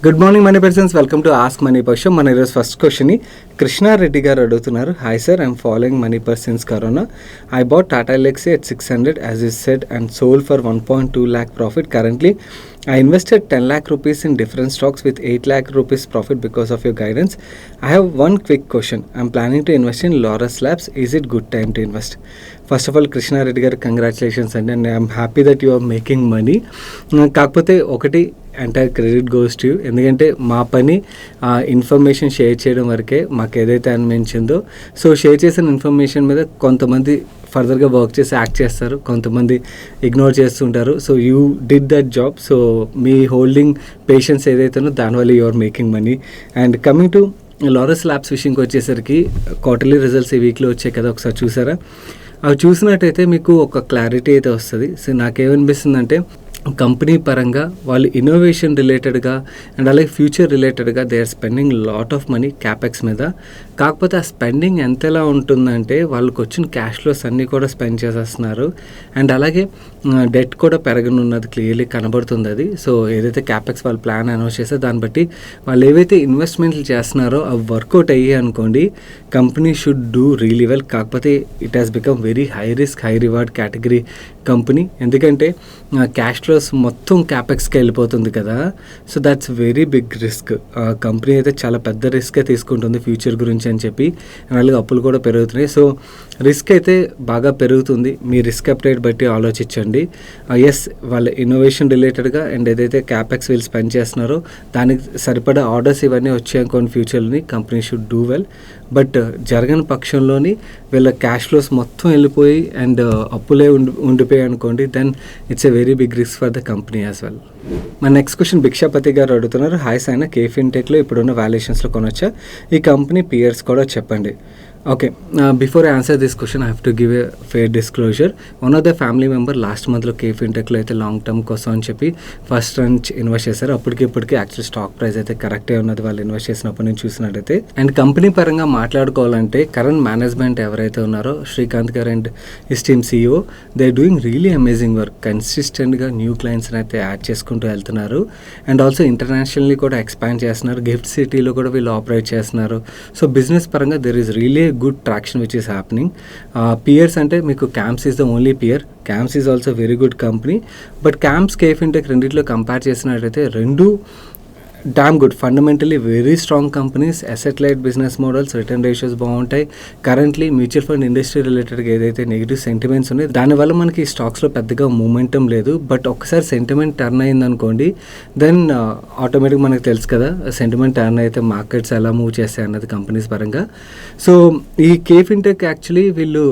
Good morning money persons, welcome to ask money person. మన ఈరోజు first క్వశ్చన్ని కృష్ణారెడ్డి గారు అడుగుతున్నారు. Hi sir, I'm following money persons corona. I bought Tata ఎలక్సీ at 600 as you said and sold for 1.2 lakh profit. Currently I invested 10 lakh rupees in different stocks with 8 lakh rupees profit because of your guidance. I have one quick question. I'm planning to invest in Laurus Labs. Is it good time to invest? First of all, Krishna Reddy garu, congratulations and I'm happy that you are making money. కాకపోతే ఒకటి entire credit goes to you. ఎందుకంటే మా పని information share చేయడం వరకే. మాకు ఏదైతే అనిపించిందో సో షేర్ చేసిన ఇన్ఫర్మేషన్ మీద కొంతమంది ఫర్దర్గా వర్క్ చేసి యాక్ట్ చేస్తారు, కొంతమంది ఇగ్నోర్ చేస్తుంటారు. So you did that job. So మీ హోల్డింగ్ పేషెన్స్ ఏదైతేనో దానివల్ల you are making money. And coming to Laurus Labs విషయంకి వచ్చేసరికి క్వార్టర్లీ రిజల్ట్స్ ఈ వీక్లో వచ్చాయి కదా, ఒకసారి చూసారా? అవి చూసినట్టయితే మీకు ఒక క్లారిటీ అయితే వస్తుంది. సో నాకేమనిపిస్తుందంటే కంపెనీ పరంగా వాళ్ళు ఇన్నోవేషన్ రిలేటెడ్గా అండ్ అలాగే ఫ్యూచర్ రిలేటెడ్గా they are spending lot of money capex మీద. కాకపోతే ఆ స్పెండింగ్ ఎంతలా ఉంటుందంటే వాళ్ళకి వచ్చిన క్యాష్ ఫ్లోస్ అన్నీ కూడా స్పెండ్ చేసేస్తున్నారు. అండ్ అలాగే డెట్ కూడా పెరగనున్నది క్లియర్లీ కనబడుతుంది అది. సో ఏదైతే క్యాపెక్స్ వాళ్ళు ప్లాన్ అనౌన్స్ చేస్తే దాన్ని బట్టి వాళ్ళు ఏవైతే ఇన్వెస్ట్మెంట్లు చేస్తున్నారో అవి వర్కౌట్ అయ్యాయి అనుకోండి, company should do really well. కాకపోతే it has become very high risk high reward category company. ఎందుకంటే క్యాష్ ఫ్లోస్ మొత్తం క్యాపెక్స్కి వెళ్ళిపోతుంది కదా. So that's very big risk. Company అయితే చాలా పెద్ద రిస్కే తీసుకుంటుంది ఫ్యూచర్ గురించి అని చెప్పి. అలాగే అప్పులు కూడా పెరుగుతున్నాయి. సో రిస్క్ అయితే బాగా పెరుగుతుంది. మీ రిస్క్ అప్డేట్ బట్టి ఆలోచించండి. ఎస్, వాళ్ళ ఇన్నోవేషన్ రిలేటెడ్గా అండ్ ఏదైతే క్యాపెక్స్ వీళ్ళు స్పెండ్ చేస్తున్నారో దానికి సరిపడా ఆర్డర్స్ ఇవన్నీ వచ్చాయనుకోండి ఫ్యూచర్ని, company should do well. But జరగని పక్షంలోని వీళ్ళ క్యాష్ ఫ్లోస్ మొత్తం వెళ్ళిపోయి అండ్ అప్పులే ఉండిపోయాయి అనుకోండి, then it's a very big risk for the company as well. మన నెక్స్ట్ క్వశ్చన్ భిక్షాపతి గారు అడుగుతున్నారు. హాయ్ సార్, కేఫ్ ఇన్టెక్లో ఇప్పుడున్న వాల్యుయేషన్స్లో కొనొచ్చా? ఈ కంపెనీ పియర్స్ కూడా చెప్పండి. Okay, before I answer this question, I have to give a fair disclosure. One of the family member last monthలో కేఫ్ ఇంటెక్లో అయితే లాంగ్ టర్మ్ కోసం అని చెప్పి ఫస్ట్ రంచ్ ఇన్వెస్ట్ చేశారు. అప్పటికి యాక్చువల్ స్టాక్ ప్రైస్ అయితే కరెక్టే ఉన్నది వాళ్ళు ఇన్వెస్ట్ చేసినప్పుడు నేను చూసినట్టయితే. అండ్ కంపెనీ పరంగా మాట్లాడుకోవాలంటే కరెంట్ మేనేజ్మెంట్ ఎవరైతే ఉన్నారో శ్రీకాంత్ గారు and his team CEO, they are doing really amazing work. కన్సిస్టెంట్గా న్యూ క్లయింట్స్ని అయితే యాడ్ చేసుకుంటూ వెళ్తున్నారు. అండ్ ఆల్సో ఇంటర్నేషనల్లీ కూడా ఎక్స్పాండ్ చేస్తున్నారు. గిఫ్ట్ సిటీలో కూడా వీళ్ళు ఆపరేట్ చేస్తున్నారు. సో బిజినెస్ పరంగా there is really good traction which is happening. Peers అంటే మీకు CAMS is the only peer. CAMS is also very good company. But CAMS KFintech రెండిట్లో కంపేర్ చేసినట్లయితే రెండు damn good, fundamentally very strong companies. Asset light business models, return ratios బాగుంటాయి. Currently mutual fund industry రిలేటెడ్గా ఏదైతే negative sentiments ఉన్నాయి దానివల్ల మనకి ఈ స్టాక్స్లో పెద్దగా మూమెంటం లేదు. బట్ ఒకసారి సెంటిమెంట్ టర్న్ అయిందనుకోండి, దెన్ ఆటోమేటిక్ మనకు తెలుసు కదా సెంటిమెంట్ టర్న్ అయితే మార్కెట్స్ ఎలా మూవ్ చేస్తాయి అన్నది కంపెనీస్ పరంగా. సో ఈ కేఫ్ ఇంటెక్ యాక్చువల్లీ వీళ్ళు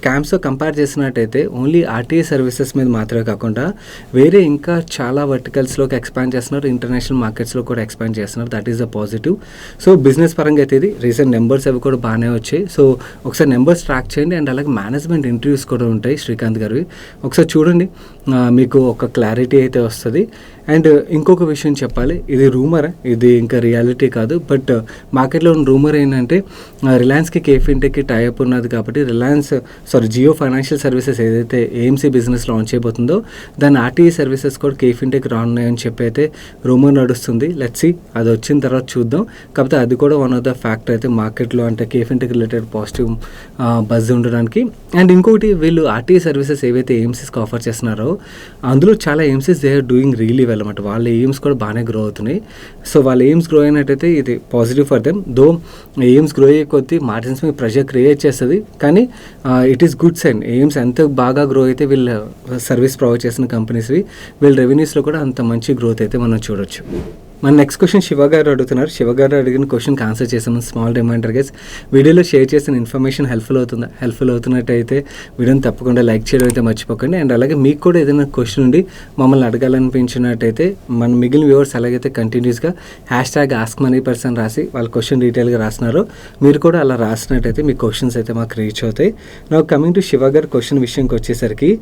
క్యాంప్స్తో కంపేర్ చేసినట్టయితే ఓన్లీ ఆర్టీఏ సర్వీసెస్ మీద మాత్రమే కాకుండా వేరే ఇంకా చాలా వర్టికల్స్లోకి ఎక్స్పాండ్ చేస్తున్నారు. ఇంటర్నేషనల్ మార్కెట్స్లో కూడా ఎక్స్పాండ్ చేస్తున్నారు. That is the positive. So business పరంగా అయితే ఇది రీసెంట్ నెంబర్స్ అవి కూడా బాగానే వచ్చాయి. సో ఒకసారి నెంబర్స్ ట్రాక్ చేయండి. అండ్ అలాగే మేనేజ్మెంట్ ఇంటర్వ్యూస్ కూడా ఉంటాయి శ్రీకాంత్ గారివి, ఒకసారి చూడండి, మీకు ఒక క్లారిటీ అయితే వస్తుంది. అండ్ ఇంకొక విషయం చెప్పాలి, ఇది రూమర్, ఇది ఇంకా రియాలిటీ కాదు. బట్ మార్కెట్లో ఉన్న రూమర్ ఏంటంటే రిలయన్స్కి కేఫ్ ఇంటెక్కి టైఅప్ ఉన్నది కాబట్టి జియో ఫైనాన్షియల్ సర్వీసెస్ ఏదైతే ఏఎంసీ బిజినెస్ లాంచ్ చేయబోతుందో దాని ఆర్టీఈ సర్వీసెస్ కూడా కేఫ్ ఇంటెక్ రానున్నాయని చెప్పి అయితే రూమర్ నడుస్తుంది. లెట్స్ సీ, అది వచ్చిన తర్వాత చూద్దాం. కాకపోతే అది కూడా వన్ ఆఫ్ ద ఫ్యాక్టర్ అయితే మార్కెట్లో, అంటే cafe intake related positive buzz ఉండడానికి. అండ్ ఇంకొకటి, వీళ్ళు ఆర్టీఈ సర్వీసెస్ ఏవైతే ఏఎంసీస్కి ఆఫర్ చేస్తున్నారో అందులో చాలా AMCs they are doing really well అనమాట. వాళ్ళ ఎయిమ్స్ కూడా బాగానే గ్రో అవుతున్నాయి. సో వాళ్ళ ఎయిమ్స్ గ్రో అయినట్టయితే ఇది positive for them. Though AUMs grow అయ్యే కొద్దీ మార్జిన్స్ మీద ప్రెషర్ క్రియేట్ చేస్తుంది, కానీ it is good sign. AUMs ఎంత బాగా గ్రో అయితే వీళ్ళ సర్వీస్ ప్రొవైడ్ చేసిన కంపెనీస్వి వీళ్ళ రెవెన్యూస్లో కూడా అంత మంచి గ్రోత్ అయితే మనం చూడొచ్చు. మన నెక్స్ట్ క్వశ్చన్ శివ గారు అడుగుతున్నారు. శివ గారు అడిగిన క్వశ్చన్కి ఆన్సర్ చేసాము. స్మాల్ రిమైండర్ గైస్, వీడియోలో షేర్ చేసిన ఇన్ఫర్మేషన్ హెల్ప్ఫుల్ అవుతున్నట్టయితే వీడియోని తప్పకుండా లైక్ చేయడం అయితే మర్చిపోకండి. అండ్ అలాగే మీకు కూడా ఏదైనా క్వశ్చన్ ఉండి మమ్మల్ని అడగాలనిపించినట్టయితే మన మిగిలిన వ్యూవర్స్ అలాగైతే కంటిన్యూస్గా #AskMoneyPurse రాసి వాళ్ళ క్వశ్చన్ డీటెయిల్గా రాసినారో మీరు కూడా అలా రాసినట్టయితే మీ క్వశ్చన్స్ అయితే మాకు రీచ్ అవుతాయి. నా కమింగ్ టు శివ గారి క్వశ్చన్ విషయంకి వచ్చేసరికి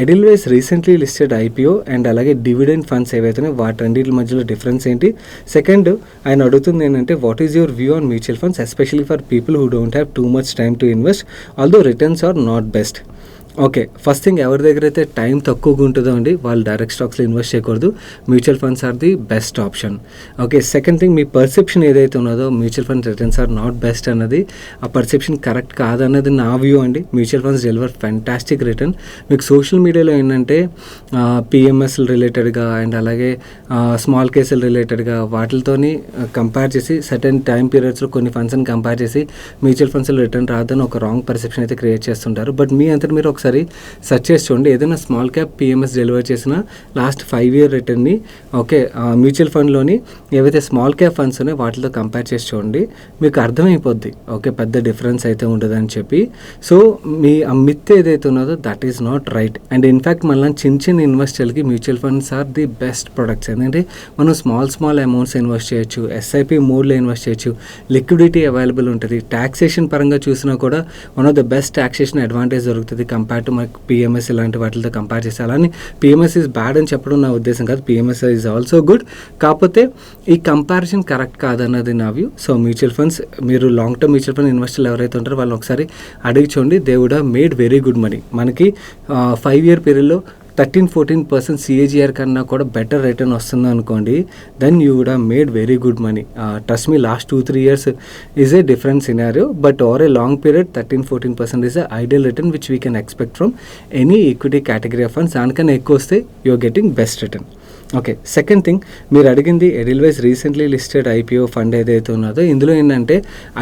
Edelweiss recently listed IPO and అలాగే డివిడెండ్ ఫండ్స్ ఏవైతే వాటి రెండింటి మధ్యలో డిఫరెన్స్ ఏంటి? సెకండ్, ఆయన అడుగుతుంది ఏంటంటే what is your view on mutual funds especially for people who don't have too much time to invest although returns are not best. Okay. First thing ఎవరి దగ్గర అయితే టైం తక్కువగా ఉంటుందో అండి వాళ్ళు డైరెక్ట్ స్టాక్స్లో ఇన్వెస్ట్ చేయకూడదు. Mutual funds are the best option. Okay. Second thing మీ పర్సెప్షన్ ఏదైతే ఉన్నదో mutual funds returns are not best అన్నది ఆ పర్సెప్షన్ కరెక్ట్ కాదన్నది నా వ్యూ అండి. Mutual funds deliver fantastic return. మీకు సోషల్ మీడియాలో ఏంటంటే పిఎంఎస్లు రిలేటెడ్గా అండ్ అలాగే స్మాల్ కేసులు రిలేటెడ్గా వాటితోని కంపేర్ చేసి సర్టెన్ టైం పీరియడ్స్లో కొన్ని ఫండ్స్ని కంపేర్ చేసి మ్యూచువల్ ఫండ్స్లో రిటర్న్ రాదని ఒక రాంగ్ పర్సెప్షన్ అయితే క్రియేట్ చేస్తుంటారు. బట్ మీ అంతా మీరు ఒకసారి సెర్చ్ చేసి చూడండి. ఏదైనా స్మాల్ క్యాప్ పిఎంఎస్ డెలివర్ చేసిన లాస్ట్ 5 year రిటర్న్ని ఓకే మ్యూచువల్ ఫండ్లోని ఏవైతే స్మాల్ క్యాప్ ఫండ్స్ ఉన్నాయో వాటితో కంపేర్ చేసి చూడండి, మీకు అర్థమైపోద్ది. ఓకే పెద్ద డిఫరెన్స్ అయితే ఉండదని చెప్పి. సో మీ ఆ మిత్ ఏదైతే ఉన్నదో that is not right. And in fact మళ్ళీ చిన్న ఇన్వెస్టర్లకి mutual funds are the best products. ఎందుకంటే మనం స్మాల్ అమౌంట్స్ ఇన్వెస్ట్ చేయొచ్చు, ఎస్ఐపి మోడ్లో ఇన్వెస్ట్ చేయొచ్చు, లిక్విడిటీ అవైలబుల్ ఉంటుంది, ట్యాక్సేషన్ పరంగా చూసినా కూడా one of the best taxation advantage దొరుకుతుంది కంపేర్ టు మనకి పిఎంఎస్ ఇలాంటి వాటితో కంపేర్ చేస్తే. అలానే పిఎంఎస్ ఈజ్ బ్యాడ్ అని చెప్పడం నా ఉద్దేశం కాదు, పిఎంఎస్ ఈజ్ ఆల్సో గుడ్. కాకపోతే ఈ కంపారిజన్ కరెక్ట్ కాదన్నది నా వ్యూ. సో మ్యూచువల్ ఫండ్స్ మీరు లాంగ్ టర్మ్ మ్యూచువల్ ఫండ్ ఇన్వెస్టర్లు ఎవరైతే ఉంటారో వాళ్ళని ఒకసారి అడిగి చూడండి. They would have made very good money. మనకి 5 year పీరియడ్లో 13-14% సిఏజిఆర్ కన్నా కూడా బెటర్ రిటర్న్ వస్తుంది అనుకోండి, then you would have made very good money. Trust మీ last 2-3 years is a different scenario, but over a long period 13-14% is a ideal return which we can expect from any equity category of funds. దానికన్నా ఎక్కువ వస్తే you are getting best return. Okay. Second thing మీరు అడిగింది Edelweiss recently listed IPO fund ఏదైతే ఉన్నదో ఇందులో ఏంటంటే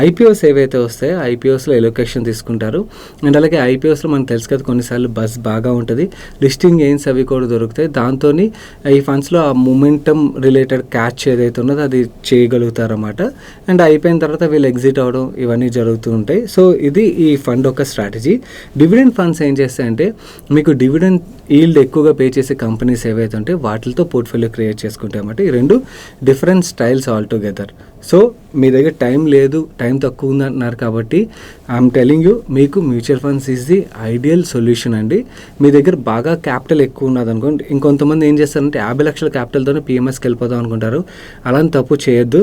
IPOs ఏవైతే వస్తాయో ఐపీఓస్లో ఎలొకేషన్ తీసుకుంటారు. అండ్ అలాగే ఐపీఓస్లో మనకు తెలుసు కదా కొన్నిసార్లు బస్ బాగా ఉంటుంది, లిస్టింగ్ గెయిన్స్ అవి కూడా దొరుకుతాయి. దాంతో ఈ ఫండ్స్లో ఆ మొమెంటమ్ రిలేటెడ్ క్యాచ్ ఏదైతే ఉన్నదో అది చేయగలుగుతారు అన్నమాట. అండ్ అయిపోయిన తర్వాత వీళ్ళు ఎగ్జిట్ అవ్వడం ఇవన్నీ జరుగుతూ ఉంటాయి. సో ఇది ఈ ఫండ్ ఒక స్ట్రాటజీ. డివిడెండ్ ఫండ్స్ ఏం చేస్తాయంటే మీకు డివిడెండ్ ఈల్డ్ ఎక్కువగా పే చేసే కంపెనీస్ ఏవైతే ఉంటే వాటితో పోర్ట్ఫోలియో క్రియేట్ చేసుకుంటాయి అన్నమాట. ఈ రెండు different styles all together. So మీ దగ్గర టైం లేదు, టైం తక్కువ ఉంది అంటున్నారు కాబట్టి ఐఎమ్ టెలింగ్ యూ మీకు mutual funds is the ideal solution అండి. మీ దగ్గర బాగా క్యాపిటల్ ఎక్కువ ఉన్నది అనుకోండి, ఇంకొంతమంది ఏం చేస్తారంటే 50 లక్షల క్యాపిటల్తోనే పిఎంఎస్కి వెళ్ళిపోదాం అనుకుంటారు. అలాంటి తప్పు చేయొద్దు.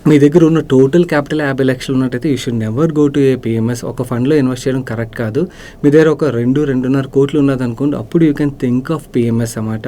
మీ దగ్గర ఉన్న టోటల్ క్యాపిటల్ 50 లక్షలు ఉన్నట్టయితే you should never go to A PMS. ఒక ఫండ్లో ఇన్వెస్ట్ చేయడం కరెక్ట్ కాదు. మీ దగ్గర ఒక 2-2.5 కోట్లు ఉన్నది అనుకోండి, అప్పుడు you can think of PMS అన్నమాట.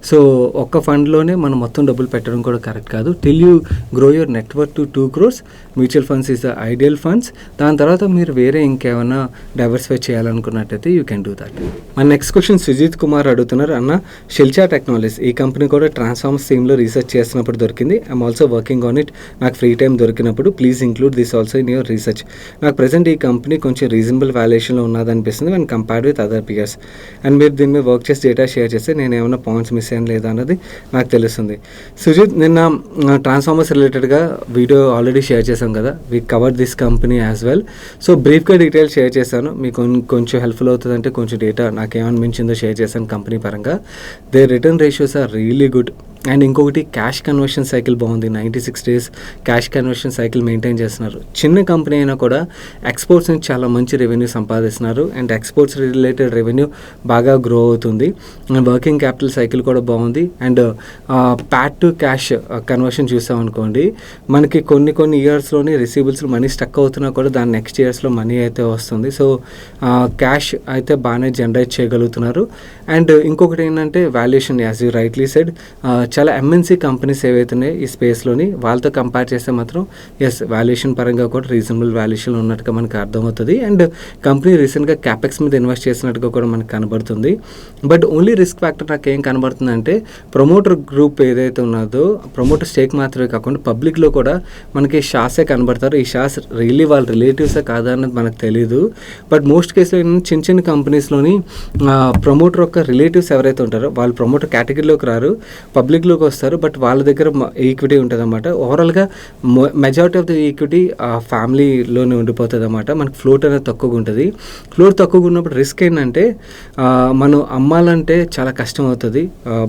సో ఒక్క ఫండ్లోనే మనం మొత్తం డబ్బులు పెట్టడం కూడా కరెక్ట్ కాదు. Till you grow your network to 2 crores, mutual funds is the ideal funds. దాని తర్వాత మీరు వేరే ఇంకేమైనా డైవర్సిఫై చేయాలనుకున్నట్టయితే యూ కెన్ డూ దట్. మన నెక్స్ట్ క్వశ్చన్ సుజిత్ కుమార్ అడుగుతున్నారు, అన్న షిల్చా టెక్నాలజీస్ ఈ కంపెనీ కూడా ట్రాన్స్ఫార్మర్స్ థీమ్లో రీసెర్చ్ చేస్తున్నప్పుడు దొరికింది. I'm also working on it. నాకు ఫ్రీ టైం దొరికినప్పుడు please include this also in your research. నాకు ప్రజెంట్ ఈ కంపెనీ కొంచెం రీజనబుల్ వాల్యుయేషన్లో ఉన్నదనిపిస్తుంది when compared with other peers. And మీరు దీని మీద వర్క్ చేసి డేటా షేర్ చేస్తే నేను ఏమైనా పాయింట్స్ మిస్ అయ్యాను లేదా అన్నది నాకు తెలుస్తుంది. సుజిత్, నిన్న ట్రాన్స్ఫార్మర్స్ రిలేటెడ్గా వీడియో ఆల్రెడీ షేర్ చేశాం కదా, we cover this company as well. So బ్రీఫ్గా డీటెయిల్స్ షేర్ చేశాను, మీకు కొంచెం హెల్ప్ఫుల్ అవుతుందంటే కొంచెం డేటా నాకేమనిపించిందో షేర్ చేశాను కంపెనీ పరంగా. They return ratios are really good. And ఇంకొకటి క్యాష్ కన్వర్షన్ సైకిల్ బాగుంది, 96 days cash conversion cycle maintain చేస్తున్నారు. చిన్న కంపెనీ అయినా కూడా ఎక్స్పోర్ట్స్ నుంచి చాలా మంచి రెవెన్యూ సంపాదిస్తున్నారు. అండ్ ఎక్స్పోర్ట్స్ రిలేటెడ్ రెవెన్యూ బాగా గ్రో అవుతుంది. అండ్ వర్కింగ్ క్యాపిటల్ సైకిల్ కూడా బాగుంది. And PAT to cash conversion చూసామనుకోండి, మనకి కొన్ని ఇయర్స్లోనే రిసీవబుల్స్ మనీ స్టక్ అవుతున్నా కూడా దాని నెక్స్ట్ ఇయర్స్లో మనీ అయితే వస్తుంది. సో క్యాష్ అయితే బాగానే జనరేట్ చేయగలుగుతున్నారు. అండ్ ఇంకొకటి ఏంటంటే valuation, as you rightly said, చాలా ఎంఎన్సీ కంపెనీస్ ఏవైతున్నాయి ఈ స్పేస్లోని వాళ్ళతో కంపేర్ చేస్తే మాత్రం ఎస్ వాల్యుయేషన్ పరంగా కూడా రీజనబుల్ వాల్యుయేషన్ ఉన్నట్టుగా మనకు అర్థమవుతుంది. అండ్ కంపెనీ రీసెంట్గా క్యాపెక్స్ మీద ఇన్వెస్ట్ చేసినట్టుగా కూడా మనకు కనబడుతుంది. బట్ ఓన్లీ రిస్క్ ఫ్యాక్టర్ నాకు ఏం కనబడుతుంది అంటే ప్రమోటర్ గ్రూప్ ఏదైతే ఉన్నదో ప్రమోటర్ స్టేక్ మాత్రమే కాకుండా పబ్లిక్లో కూడా మనకి షాసే కనబడతారు. ఈ షాస్ రియల్లీ వాళ్ళ రిలేటివ్సే కాదా అన్నది మనకు తెలియదు. బట్ మోస్ట్ కేసులో చిన్న కంపెనీస్లోని ప్రమోటర్ యొక్క రిలేటివ్స్ ఎవరైతే ఉంటారో వాళ్ళు ప్రమోటర్ కేటగిరీలోకి రారు, పబ్లిక్లోకి వస్తారు. బట్ వాళ్ళ దగ్గర ఈక్విటీ ఉంటుంది అన్నమాట. ఓవరాల్గా మెజారిటీ ఆఫ్ ద ఈక్విటీ ఫ్యామిలీలోనే ఉండిపోతుంది అన్నమాట. మనకు ఫ్లోట్ అనేది తక్కువగా ఉంటుంది. ఫ్లోట్ తక్కువగా ఉన్నప్పుడు రిస్క్ ఏంటంటే మనం అమ్మాలంటే చాలా కష్టం అవుతుంది,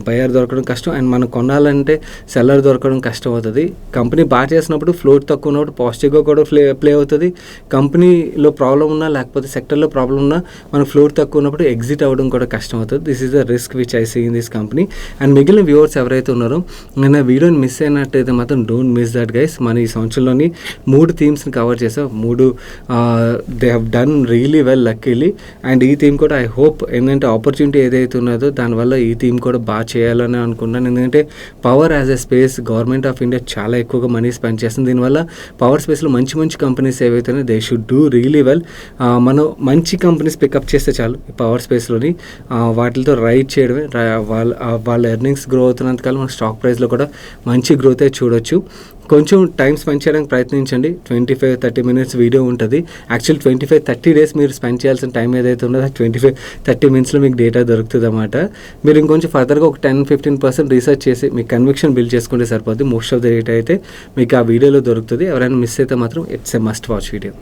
బయర్ దొరకడం కష్టం. అండ్ మనం కొనాలంటే సెల్లర్ దొరకడం కష్టం అవుతుంది. కంపెనీ బాగా చేసినప్పుడు ఫ్లోట్ తక్కువ ఉన్నప్పుడు పాజిటివ్గా కూడా ప్లే అవుతుంది. కంపెనీలో ప్రాబ్లం ఉన్నా లేకపోతే సెక్టర్లో ప్రాబ్లం ఉన్నా మనకు ఫ్లోట్ తక్కువ ఉన్నప్పుడు ఎగ్జిట్ అవ్వడం కూడా కష్టం అవుతుంది. This is the risk which I see in this company. And మిగిలిన వ్యూవర్స్ ఎవరైతే ఎవరైతే ఉన్నారో నేను వీడియోని మిస్ అయినట్టయితే మాత్రం డోంట్ మిస్ దట్ గైస్. మన ఈ సంవత్సరంలోని 3 థీమ్స్ని కవర్ చేసాం. 3 they have done really well luckily. And ఈ థీమ్ కూడా ఐ హోప్ ఏంటంటే ఆపర్చునిటీ ఏదైతే ఉన్నదో దానివల్ల ఈ థీమ్ కూడా బాగా చేయాలని అనుకున్నాను. ఎందుకంటే power as a space government of India చాలా ఎక్కువగా మనీ స్పెండ్ చేస్తుంది. దీనివల్ల పవర్ స్పేస్లో మంచి మంచి కంపెనీస్ ఏవైతే they should do really well. మనం మంచి కంపెనీస్ పికప్ చేస్తే చాలు ఈ పవర్ స్పేస్లోని. వాటితో రైడ్ చేయడమే, వాళ్ళ ఎర్నింగ్స్ గ్రో అవుతున్నంతకాలం మన స్టాక్ ప్రైస్లో కూడా మంచి గ్రోత్ అయితే చూడొచ్చు. కొంచెం టైం స్పెండ్ చేయడానికి ప్రయత్నించండి. 25-30 మినిట్స్ వీడియో ఉంటుంది. యాక్చువల్ 25-30 డేస్ మీరు స్పెండ్ చేయాల్సిన టైం ఏదైతే ఉందో 25-30 మినిట్స్లో మీకు డేటా దొరుకుతుంది అన్నమాట. మీరు ఇంకొంచెం ఫర్దర్గా ఒక 10-15% రీసెర్చ్ చేసి మీ కన్విక్షన్ బిల్డ్ చేసుకుంటే సరిపోద్ది. మోస్ట్ ఆఫ్ ద డేటా అయితే మీకు ఆ వీడియోలో దొరుకుతుంది. ఎవరైనా మిస్ అయితే మాత్రం it's a must watch video.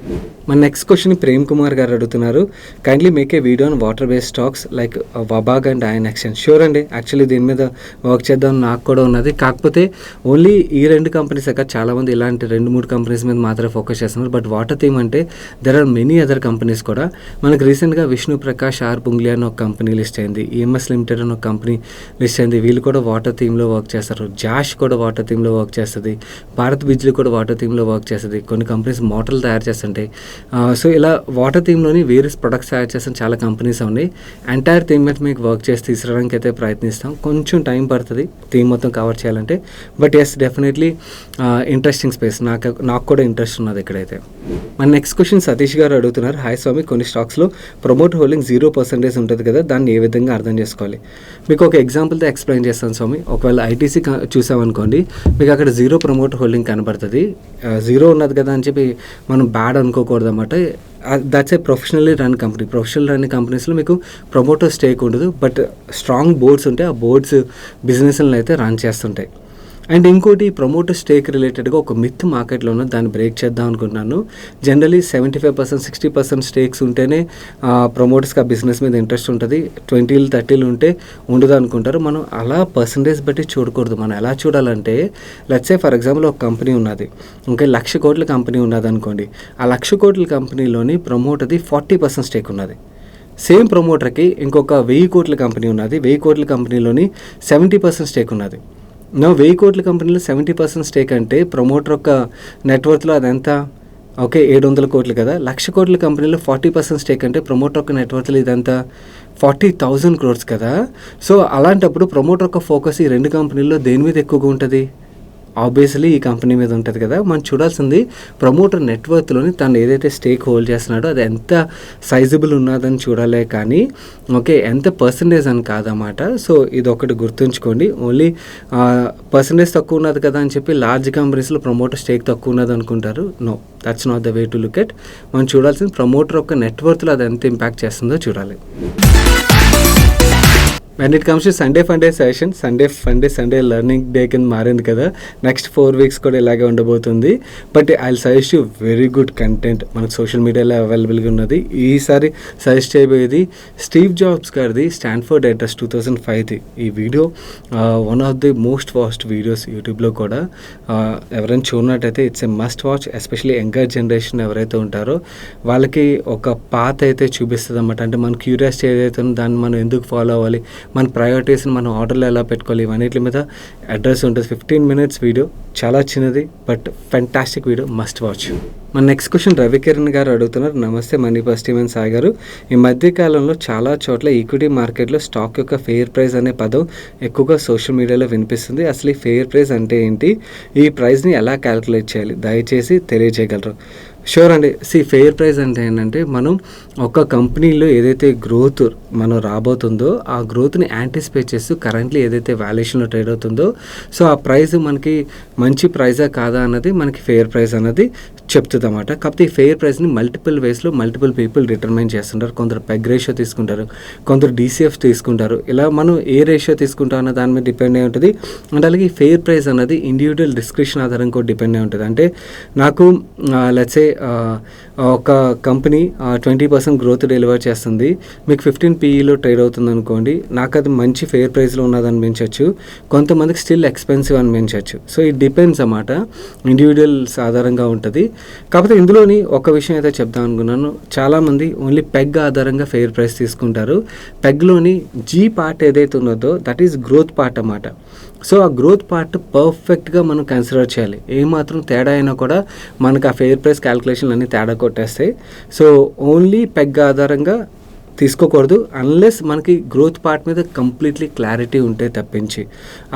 మన నెక్స్ట్ క్వశ్చన్ ప్రేమ్ కుమార్ గారు అడుగుతున్నారు, kindly make a video on water based stocks like Wabag and ion exchange. Sure అండి, యాక్చువల్లీ దీని మీద వర్క్ చేద్దాం నాకు కూడా ఉన్నది. కాకపోతే ఓన్లీ ఈ 2 కంపెనీస్ చాలామంది ఇలాంటి 2-3 కంపెనీస్ మీద మాత్రమే ఫోకస్ చేస్తున్నారు. బట్ వాటర్ థీమ్ అంటే there are many other companies కూడా. మనకు రీసెంట్గా విష్ణు ప్రకాష్ ఆర్ పుంగ్లీ అని ఒక కంపెనీ లిస్ట్ అయింది. ఈఎంఎస్ లిమిటెడ్ అని ఒక కంపెనీ లిస్ట్ అయింది. వీళ్ళు కూడా వాటర్ థీమ్లో వర్క్ చేస్తారు. జాష్ కూడా వాటర్ థీమ్లో వర్క్ చేస్తుంది. భారత్ బిజ్లీ కూడా వాటర్ థీమ్లో వర్క్ చేస్తుంది. కొన్ని కంపెనీస్ మోటార్లు తయారు చేస్తుంటాయి. సో ఇలా వాటర్ థీమ్లోని వేరియస్ ప్రొడక్ట్స్ తయారు చేస్తున్న చాలా కంపెనీస్ ఉన్నాయి. ఎంటైర్ థీమ్ మీద మీకు వర్క్ చేసి తీసుకురావడానికి అయితే ప్రయత్నిస్తాం. కొంచెం టైం పడుతుంది థీమ్ మొత్తం కవర్ చేయాలంటే. But yes, definitely interesting space. నాకు కూడా ఇంట్రెస్ట్ ఉన్నది ఇక్కడైతే. మన నెక్స్ట్ క్వశ్చన్ సతీష్ గారు అడుగుతున్నారు, హాయ్ స్వామి, కొన్ని స్టాక్స్లో ప్రమోట్ హోల్డింగ్ 0% ఉంటుంది కదా, దాన్ని ఏ విధంగా అర్థం చేసుకోవాలి? మీకు ఒక ఎగ్జాంపుల్తో ఎక్స్ప్లెయిన్ చేస్తాను స్వామి. ఒకవేళ ఐటీసీ చూసామనుకోండి, మీకు అక్కడ 0 ప్రమోట్ హోల్డింగ్ కనబడుతుంది. 0 ఉన్నది కదా అని చెప్పి మనం బ్యాడ్ అనుకోకూడదు అన్నమాట. That's a professionally run company. Professional run కంపెనీస్లో మీకు ప్రమోటర్ స్టేక్ ఉండదు. బట్ స్ట్రాంగ్ బోర్డ్స్ ఉంటాయి. ఆ బోర్డ్స్ బిజినెస్లను అయితే రన్ చేస్తుంటాయి. అండ్ ఇంకోటి ప్రమోటర్ స్టేక్ రిలేటెడ్గా ఒక మిత్ మార్కెట్లో ఉన్న దాన్ని బ్రేక్ చేద్దాం అనుకుంటున్నాను. జనరలీ 75%-60% స్టేక్స్ ఉంటేనే ప్రమోటర్స్కి ఆ బిజినెస్ మీద ఇంట్రెస్ట్ ఉంటుంది. 20-30 ఉంటే ఉండదు అనుకుంటారు. మనం అలా పర్సంటేజ్ బట్టి చూడకూడదు. మనం ఎలా చూడాలంటే, లెట్స్ సే ఫర్ ఎగ్జాంపుల్ ఒక కంపెనీ ఉన్నది, ఇంకా 1,00,000 కోట్ల కంపెనీ ఉన్నది అనుకోండి. ఆ 1,00,000 కోట్ల కంపెనీలోని ప్రమోటర్ది 40% స్టేక్ ఉన్నది. సేమ్ ప్రమోటర్కి ఇంకొక 1,000 కోట్ల కంపెనీ ఉన్నది. 1,000 కోట్ల కంపెనీలోని 70% స్టేక్ ఉన్నది. 1,000 కోట్ల కంపెనీలో 70% స్టేక్ అంటే ప్రమోటర్ యొక్క నెట్వర్త్లో అదెంత? ఓకే, 700 కోట్లు కదా. 1,00,000 కోట్ల కంపెనీలో 40% స్టేక్ అంటే ప్రమోటర్ యొక్క నెట్వర్త్లో ఇదంతా 40,000 crores కదా. సో అలాంటప్పుడు ప్రమోటర్ యొక్క ఫోకస్ ఈ 2 కంపెనీల్లో దేని మీద ఎక్కువగా ఉంటుంది? ఆబ్వియస్లీ ఈ కంపెనీ మీద ఉంటుంది కదా. మనం చూడాల్సింది ప్రమోటర్ నెట్వర్క్లోని తను ఏదైతే స్టేక్ హోల్డ్ చేస్తున్నాడో అది ఎంత సైజబుల్ ఉన్నదని చూడాలే కానీ ఓకే ఎంత పర్సంటేజ్ అని కాదన్నమాట. సో ఇది ఒకటి గుర్తుంచుకోండి. ఓన్లీ పర్సంటేజ్ తక్కువ ఉన్నది కదా అని చెప్పి లార్జ్ కంపెనీస్లో ప్రమోటర్ స్టేక్ తక్కువ ఉన్నది అనుకుంటారు. No, that's not the way to look at. మనం చూడాల్సింది ప్రమోటర్ యొక్క నెట్వర్క్లో అది ఎంత ఇంపాక్ట్ చేస్తుందో చూడాలి. And it comes to Sunday funday session. Sunday learning day కింద మారింది కదా. నెక్స్ట్ 4 weeks కూడా ఇలాగే ఉండబోతుంది. But I suggest you very good content మనకు సోషల్ మీడియాలో అవైలబుల్గా ఉన్నది. ఈసారి సజెస్ట్ చేయబోయేది స్టీవ్ జాబ్స్ గారిది స్టాన్ఫోర్డ్ అడ్రస్ 2005ది. ఈ video one of the most watched videos యూట్యూబ్లో కూడా. ఎవరైనా చూడనట్టయితే it's a must watch. Especially younger generation ఎవరైతే ఉంటారో వాళ్ళకి ఒక పాత్ అయితే చూపిస్తుంది అన్నమాట. అంటే మన క్యూరియాసిటీ ఏదైతే ఉందో దాన్ని మనం ఎందుకు ఫాలో అవ్వాలి, మన ప్రయారిటీస్ని మనం ఆర్డర్లో ఎలా పెట్టుకోవాలి, ఇవన్నిటి మీద అడ్రస్ ఉంటుంది. 15 minutes వీడియో, చాలా చిన్నది but fantastic video, must watch. మన నెక్స్ట్ క్వశ్చన్ రవికిరణ్ గారు అడుగుతున్నారు, నమస్తే మనీపర్స్ టీమ్ అండ్ సాయి గారు. ఈ మధ్యకాలంలో చాలా చోట్ల ఈక్విటీ మార్కెట్లో స్టాక్ యొక్క ఫెయిర్ ప్రైస్ అనే పదం ఎక్కువగా సోషల్ మీడియాలో వినిపిస్తుంది. అసలు ఈ ఫెయిర్ ప్రైస్ అంటే ఏంటి, ఈ ప్రైస్ని ఎలా క్యాలిక్యులేట్ చేయాలి, దయచేసి తెలియజేయగలరు? షూర్ అండి. ఫెయిర్ ప్రైస్ అంటే ఏంటంటే మనం ఒక కంపెనీలో ఏదైతే గ్రోత్ మనం రాబోతుందో ఆ గ్రోత్ని యాంటిసిపేట్ చేస్తూ కరెంట్లీ ఏదైతే వాల్యుయేషన్లో ట్రేడ్ అవుతుందో సో ఆ ప్రైస్ మనకి మంచి ప్రైజా కాదా అన్నది మనకి ఫెయిర్ ప్రైస్ అన్నది చెప్తుంది అన్నమాట. కాకపోతే ఈ ఫెయిర్ ప్రైస్ని మల్టిపుల్ వేస్లో మల్టిపుల్ పీపుల్ డిటర్మైన్ చేస్తుంటారు. కొందరు పెగ్ రేషియో తీసుకుంటారు, కొందరు DCF తీసుకుంటారు. ఇలా మనం ఏ రేషియో తీసుకుంటాం అన్న దాని మీద డిపెండ్ అయి ఉంటుంది. అండ్ అలాగే ఈ ఫెయిర్ ప్రైస్ అన్నది ఇండివిజువల్ డిస్క్రిప్షన్ ఆధారంగా కూడా డిపెండ్ అయి ఉంటుంది. అంటే నాకు లెట్స్ సే ఒక కంపెనీ 20% గ్రోత్ డెలివర్ చేస్తుంది, మీకు 15 PEలో ట్రేడ్ అవుతుంది అనుకోండి, నాకు అది మంచి ఫెయిర్ ప్రైస్లో ఉన్నది అనిపించవచ్చు, కొంతమందికి స్టిల్ ఎక్స్పెన్సివ్ అనిపించవచ్చు. సో ఇట్ డిపెండ్స్ అన్నమాట, ఇండివిజువల్స్ ఆధారంగా ఉంటుంది. కాకపోతే ఇందులోని ఒక విషయం అయితే చెప్దాం అనుకున్నాను, చాలామంది ఓన్లీ పెగ్ ఆధారంగా ఫెయిర్ ప్రైస్ తీసుకుంటారు. పెగ్లోని G పార్ట్ ఏదైతే ఉన్నదో దట్ ఈస్ గ్రోత్ పార్ట్ అన్నమాట. సో ఆ గ్రోత్ పార్ట్ పర్ఫెక్ట్గా మనం కన్సిడర్ చేయాలి. ఏమాత్రం తేడా అయినా కూడా మనకు ఆ ఫెయిర్ ప్రైస్ క్యాలిక్యులేషన్ అన్నీ తేడా కొట్టేస్తాయి. సో ఓన్లీ పెగ్ ఆధారంగా తీసుకోకూడదు అన్లెస్ మనకి గ్రోత్ పార్ట్ మీద కంప్లీట్లీ క్లారిటీ ఉంటే తప్పించి.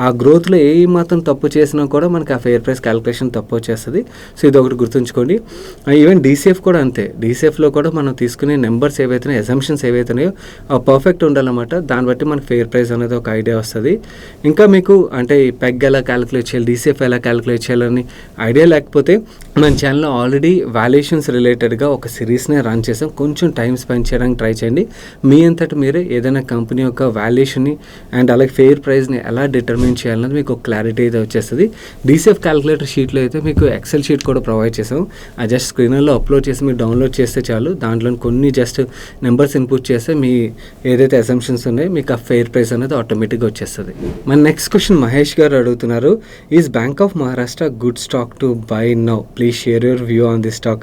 ఆ గ్రోత్లో ఏ మాత్రం తప్పు చేసినా కూడా మనకి ఆ ఫెయిర్ ప్రైస్ క్యాలిక్యులేషన్ తప్పు వచ్చేస్తుంది. సో ఇది ఒకటి గుర్తుంచుకోండి. ఈవెన్ డీసీఎఫ్ కూడా అంతే. డీసీఎఫ్లో కూడా మనం తీసుకునే నెంబర్స్ ఏవైతున్నాయో, అజంప్షన్స్ ఏవైతున్నాయో పర్ఫెక్ట్ ఉండాలన్నమాట. దాన్ని బట్టి మనకి ఫెయిర్ ప్రైస్ అనేది ఒక ఐడియా వస్తుంది. ఇంకా మీకు అంటే ఈ పెగ్ ఎలా క్యాలిక్యులేట్ చేయాలి, డీసీఎఫ్ ఎలా క్యాలిక్యులేట్ చేయాలని ఐడియా లేకపోతే మన ఛానల్లో ఆల్రెడీ వాల్యుయేషన్స్ రిలేటెడ్గా ఒక సిరీస్నే రన్ చేసాం. కొంచెం టైం స్పెండ్ చేయడానికి ట్రై చేయండి. మీ అంతటి మీరే ఏదైనా కంపెనీ యొక్క వాల్యుయేషన్ని అండ్ అలాగే ఫెయిర్ ప్రైస్ని ఎలా డిటర్మిన్ చేయాలన్నది మీకు ఒక క్లారిటీ అయితే వచ్చేస్తుంది. డీసీఎఫ్ క్యాలిక్యులేటర్ షీట్లో అయితే మీకు ఎక్సెల్ షీట్ కూడా ప్రొవైడ్ చేసాం. ఆ జస్ట్ స్క్రీనర్లో అప్లోడ్ చేసి మీరు డౌన్లోడ్ చేస్తే చాలు. దాంట్లో కొన్ని జస్ట్ నెంబర్స్ ఇన్పుట్ చేస్తే మీ ఏదైతే అసంప్షన్స్ ఉన్నాయో మీకు ఆ ఫెయిర్ ప్రైస్ అనేది ఆటోమేటిక్గా వచ్చేస్తుంది. మన నెక్స్ట్ క్వశ్చన్ మహేష్ గారు అడుగుతున్నారు. Is bank of Maharashtra good stock to buy now? Please share your view on the stock.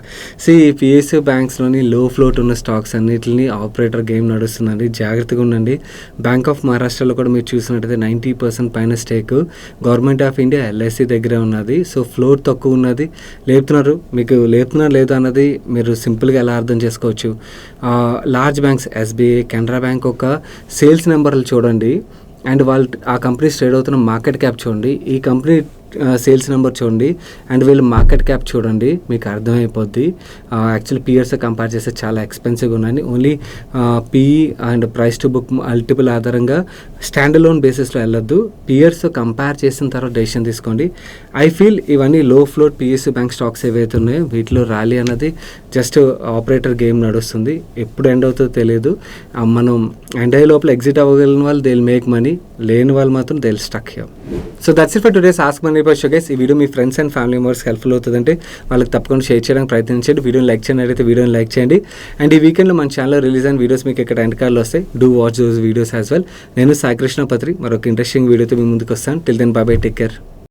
PSU బ్యాంక్స్లోని లో ఫ్లోట్ ఉన్న స్టాక్స్ అన్నిటిని ఆపరేటర్ గేమ్ నడుస్తుందండి. జాగ్రత్తగా ఉండండి. బ్యాంక్ ఆఫ్ మహారాష్ట్రలో కూడా మీరు చూసినట్టయితే 90% పైన stake government of India LIC దగ్గరే ఉన్నది. సో ఫ్లోట్ తక్కువ ఉన్నది. మీకు లేపుతున్నారు లేదా అన్నది మీరు సింపుల్గా ఎలా అర్థం చేసుకోవచ్చు. Large banks SBI, Canara bank ఒక సేల్స్ నెంబర్లు చూడండి అండ్ వాళ్ళు ఆ కంపెనీస్ ట్రేడ్ అవుతున్న మార్కెట్ క్యాప్ చూడండి. ఈ కంపెనీ సేల్స్ నెంబర్ చూడండి అండ్ వీళ్ళు మార్కెట్ క్యాప్ చూడండి, మీకు అర్థమైపోద్ది. యాక్చువల్లీ పియర్స్ కంపేర్ చేస్తే చాలా ఎక్స్పెన్సివ్గా ఉన్నాయి. Only PE and price to book multiple ఆధారంగా స్టాండ్ అలోన్ బేసిస్లో వెళ్ళొద్దు. పియర్స్ కంపేర్ చేసిన తర్వాత డెసిషన్ తీసుకోండి. ఐ ఫీల్ ఇవన్నీ లో ఫ్లోట్ పిఎస్యూ బ్యాంక్ స్టాక్స్ ఏవైతే ఉన్నాయో వీటిలో ర్యాలీ అన్నది జస్ట్ ఆపరేటర్ గేమ్ నడుస్తుంది. ఎప్పుడు ఎండ్ అవుతుందో తెలియదు. మనం ఎండ్ అయ్యే లోపల ఎగ్జిట్ అవ్వగలిగిన వాళ్ళు దే విల్ మేక్ మనీ, లేని వాళ్ళు మాత్రం they will stuck here. So that's it for today's ask money purse guys. ఈ వీడియో మీ friends and family members helpful అవుతుందంటే వాళ్ళకి తప్పకుండా షేర్ చేయడానికి ప్రయత్నించండి. వీడియోని లైక్ చేయండి, అయితే వీడియోని లైక్ చేయండి. అండ్ ఈ వీకెండ్లో మన ఛానల్లో రిలీజ్ అయిన వీడియోస్ మీకు ఇక్కడ ఎండ్ కార్డ్లో వస్తాయి. Do watch those videos as well. నేను సాయి కృష్ణ పత్రి మరొక ఇంట్రెస్టింగ్ వీడియోతో మీ ముందుకు వస్తాను. Till then bye bye, take care.